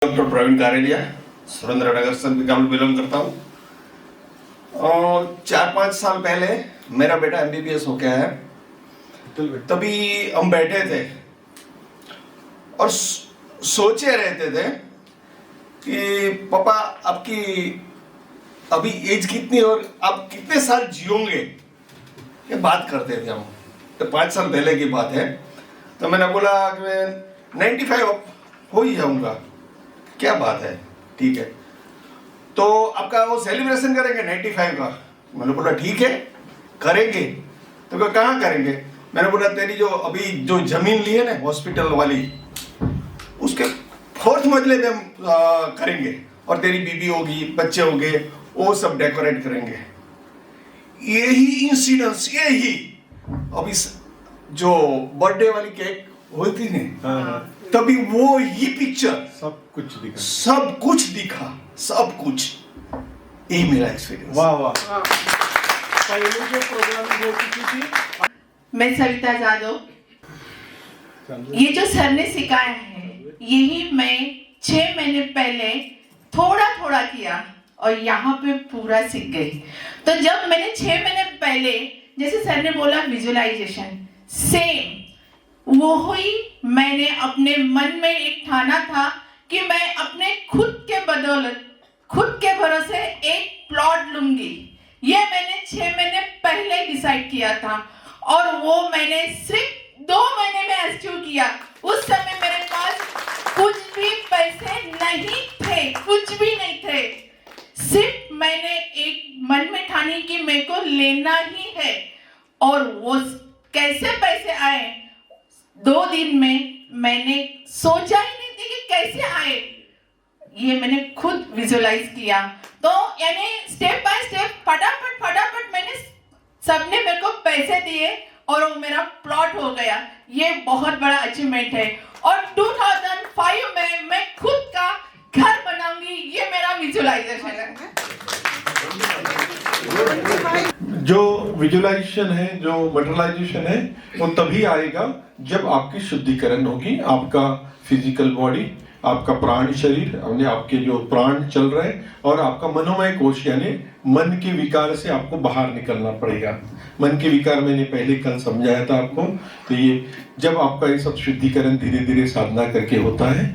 Doctor Praveen Karelia, Surendranagar से belong करता हूँ। 4-5 साल पहले मेरा बेटा MBBS हो गया है। तभी हम बैठे थे और सोचे रहते थे कि पापा आपकी अभी एज कितनी और आप कितने साल जियोगे, ये बात करते थे हम। तो 5 साल पहले की बात है। तो मैंने बोला कि मैं 95 हो ही जाऊंगा। क्या बात है, ठीक है, तो आपका वो सेलिब्रेशन करेंगे 95 का। मैंने बोला ठीक है करेंगे। तो कहाँ करेंगे? मैंने बोला तेरी जो अभी जो जमीन ली है ना हॉस्पिटल वाली, उसके 4th मंजिले पे हम करेंगे और तेरी बीबी होगी, बच्चे होंगे, वो सब डेकोरेट करेंगे। यही इंसिडेंस, यही अभी जो बर्थडे वाली केक होती ना, तभी वो ही पिक्चर सब कुछ दिखा। यही मेरा एक्सपीरियंस। वाह वाह। पहले जो प्रोग्रामिंग हो चुकी थी। मैं सविता जादव। ये जो सर ने सिखाया है यही मैं 6 महीने पहले थोड़ा किया और यहाँ पे पूरा सीख गई। तो जब मैंने 6 महीने पहले, जैसे सर ने बोला विजुअलाइजेशन, सेम वो ही मैंने अपने मन में एक ठाना था कि मैं अपने खुद के बदौलत, खुद के भरोसे एक प्लॉट लूंगी। ये मैंने 6 महीने पहले डिसाइड किया था और वो मैंने सिर्फ 2 महीने में अचीव किया। उस समय मेरे पास कुछ भी पैसे नहीं थे, कुछ भी नहीं थे। सिर्फ मैंने एक मन में ठानी कि मेरे को लेना ही है। और वो कैसे पैसे आए 2 दिन में, मैंने सोचा ही नहीं थी कि कैसे आए। ये मैंने खुद विजुअलाइज किया। तो यानी स्टेप बाय स्टेप फटाफट मैंने, सबने मेरे को पैसे दिए और वो मेरा प्लॉट हो गया। ये बहुत बड़ा अचीवमेंट है। और 2005 में मैं खुद का घर बनाऊंगी, ये मेरा विजुअलाइजेशन है। जो विजुअलाइजेशन है, जो मटेरियलाइजेशन है, वो तभी आएगा जब आपकी शुद्धिकरण होगी। आपका फिजिकल बॉडी, आपका प्राण शरीर, यानी आपके जो प्राण चल रहे हैं, और आपका मनोमय कोश यानी मन के विकार से आपको बाहर निकलना पड़ेगा। मन के विकार मैंने पहले कल समझाया था आपको। तो ये जब आपका ये सब शुद्धिकरण धीरे धीरे साधना करके होता है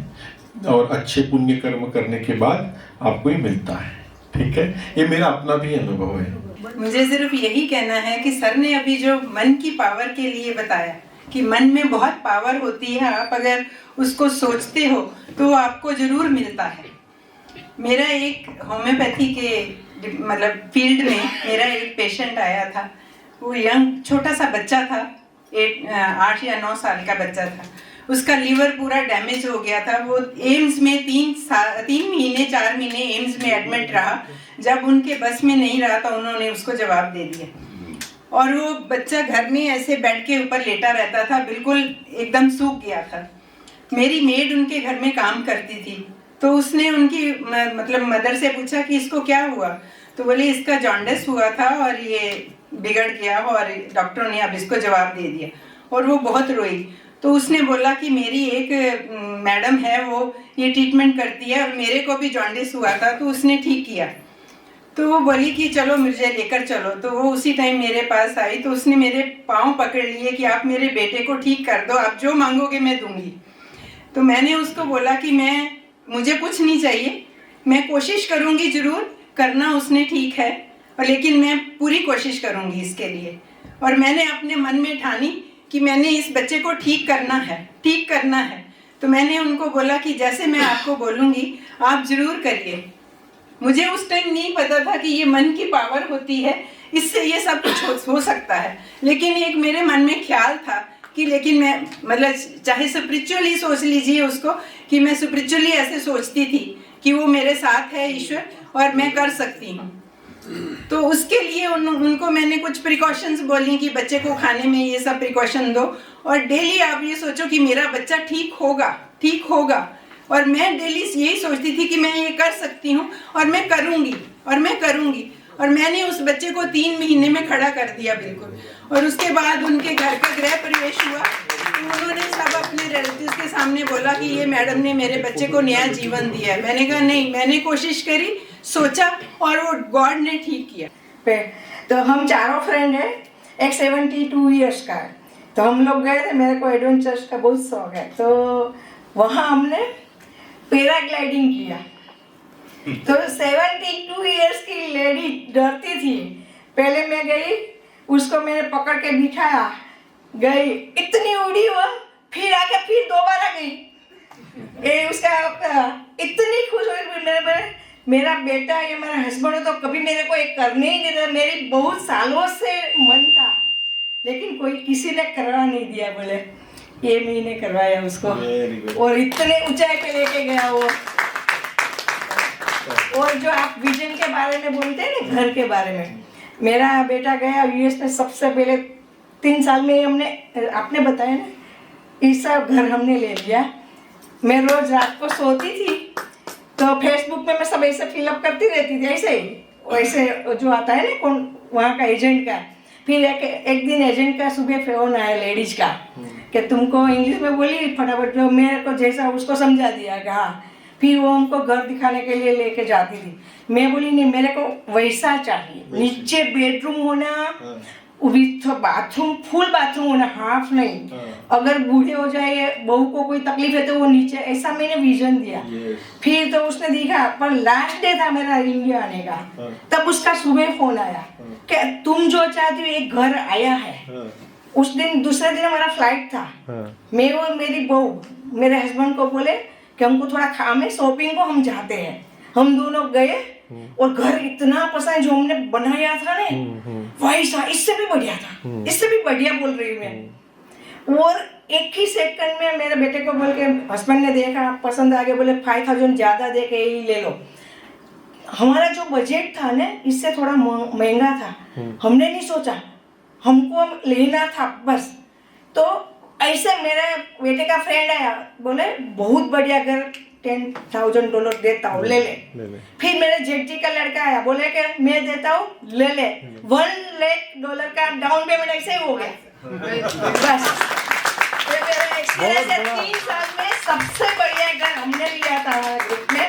और अच्छे पुण्य कर्म करने के बाद आपको ये मिलता है। ठीक है, ये मेरा अपना भी अनुभव है। मुझे सिर्फ यही कहना है कि सर ने अभी जो मन की पावर के लिए बताया कि मन में बहुत पावर होती है, आप अगर उसको सोचते हो तो आपको जरूर मिलता है। मेरा एक होम्योपैथी के मतलब फील्ड में मेरा एक पेशेंट आया था। वो यंग छोटा सा बच्चा था, 8 या 9 साल का बच्चा था। उसका लीवर पूरा डैमेज हो गया था। वो एम्स में 3 महीने 4 महीने एम्स में एडमिट रहा। जब उनके बस में नहीं रहा था उन्होंने उसको जवाब दे दिया। और वो बच्चा घर में ऐसे बेड के ऊपर लेटा रहता था, बिल्कुल एकदम सूख गया था। मेरी मेड उनके घर में काम करती थी, तो उसने उनकी मतलब मदर से पूछा कि इसको क्या हुआ। तो बोले इसका जॉन्डिस हुआ था और ये बिगड़ गया और डॉक्टरों ने अब इसको जवाब दे दिया। और वो बहुत रोई। तो उसने बोला कि मेरी एक मैडम है, वो ये ट्रीटमेंट करती है और मेरे को भी जॉन्डिस हुआ था, तो उसने ठीक किया। तो वो बोली कि चलो मुझे लेकर चलो। तो वो उसी टाइम मेरे पास आई। तो उसने मेरे पाँव पकड़ लिए कि आप मेरे बेटे को ठीक कर दो, आप जो मांगोगे मैं दूंगी। तो मैंने उसको बोला कि मुझे कुछ नहीं चाहिए, मैं कोशिश करूंगी जरूर करना, उसने ठीक है, और लेकिन मैं पूरी कोशिश करूंगी इसके लिए। और मैंने अपने मन में ठानी कि मैंने इस बच्चे को ठीक करना है। तो मैंने उनको बोला कि जैसे मैं आपको बोलूँगी आप ज़रूर करिए। मुझे उस टाइम नहीं पता था कि ये मन की पावर होती है, इससे ये सब कुछ हो सकता है। लेकिन एक मेरे मन में ख्याल था कि लेकिन मैं मतलब चाहे स्पिरिचुअली सोच लीजिए उसको, कि मैं स्पिरिचुअली ऐसे सोचती थी कि वो मेरे साथ है ईश्वर और मैं कर सकती हूँ। तो उसके लिए उनको मैंने कुछ प्रिकॉशंस बोली कि बच्चे को खाने में ये सब प्रिकॉशन दो, और डेली आप ये सोचो कि मेरा बच्चा ठीक होगा। और मैं डेली यही सोचती थी कि मैं ये कर सकती हूँ और मैं करूँगी। और मैंने उस बच्चे को 3 महीने में खड़ा कर दिया बिल्कुल। और उसके बाद उनके घर का गृह प्रवेश हुआ। उन्होंने सब अपने रिलेटिव्स के सामने बोला कि ये मैडम ने मेरे बच्चे को नया जीवन दिया है। मैंने कहा नहीं, मैंने कोशिश करी, सोचा और वो गॉड ने ठीक किया। तो हम चारों फ्रेंड हैं, एक 72 ईयर्स का है। तो हम लोग गए थे, मेरे को एडवेंचर्स का बहुत शौक है, तो वहाँ हमने पैराग्लाइडिंग किया। तो 72 ईयर्स की लेडी डरती थी। पहले मैं गई, उसको मैंने पकड़ के बिठाया, गई, इतनी उड़ी वो, फिर आके फिर दोबारा गई। ये उसका इतनी खुश हुई। मेरा बेटा, ये मेरा हस्बैंड हो तो कभी मेरे को एक करने ही नहीं दिया। मेरी बहुत सालों से मन था, लेकिन कोई किसी ने करवा नहीं दिया। बोले ये मैंने करवाया उसको, और इतने ऊंचाई पे लेके गया वो। और जो आप विजन के बारे में बोलते हैं ना, घर के बारे में, मेरा बेटा गया यूएस में सबसे पहले 3 साल में। हमने, आपने बताया ना, ऐसा घर हमने ले लिया। मैं रोज रात को सोती थी तो फेसबुक में मैं सब ऐसे फिलअप करती रहती थी, ऐसे ही वैसे जो आता है ना कौन वहाँ का एजेंट का। फिर एक दिन एजेंट का सुबह फोन आया लेडीज का कि तुमको, इंग्लिश में बोली फटाफट, जो मेरे को जैसा उसको समझा दिया कि हाँ। फिर वो हमको घर दिखाने के लिए लेके जाती थी। मैं बोली नहीं, मेरे को वैसा चाहिए, नीचे बेडरूम होना, बाथरूम, फुल बाथरूम होना, हाफ नहीं। अगर बूढ़े हो जाए, बहू को कोई तकलीफ है तो वो नीचे, ऐसा मैंने विजन दिया। फिर तो उसने दिखा, पर लास्ट डे था मेरा इंडिया आने का, तब उसका सुबह फोन आया कि तुम जो चाहती हो एक घर आया है। उस दिन, दूसरे दिन हमारा फ्लाइट था। मैं और मेरी बहू मेरे हस्बैंड को बोले कि हमको थोड़ा काम है, शॉपिंग को हम जाते हैं। हम दोनों गए और घर इतना पसंद जो हमने बनाया था ना, वैसा, इससे भी बढ़िया था, इससे भी बढ़िया बोल रही हूँ मैं। और एक ही सेकंड में मेरे बेटे को बोल के, हस्बैंड ने देखा, पसंद आ गया, बोले 5000 ज्यादा दे के ही ले लो। हमारा जो बजट था ना, इससे थोड़ा महंगा था। हमने नहीं सोचा, हमको लेना था बस। तो ऐसे मेरे बेटे का फ्रेंड आया, बोले बहुत बढ़िया घर, $10,000 देता हूँ, ले ले। फिर मेरे जेठ जी का लड़का आया, बोले कि मैं देता हूँ, ले ले। $1,00,000 का डाउन पेमेंट ऐसे ही हो गया बस। तो मेरा एक्सपीरियंस है, 3 साल में सबसे बढ़िया घर हमने लिया था ग्रुप में।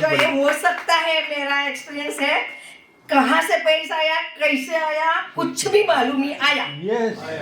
तो ये हो सकता है, मेरा एक्सपीरियंस है। कहाँ से पैसा आया, कैसे आया, कुछ भी मालूम नहीं आया।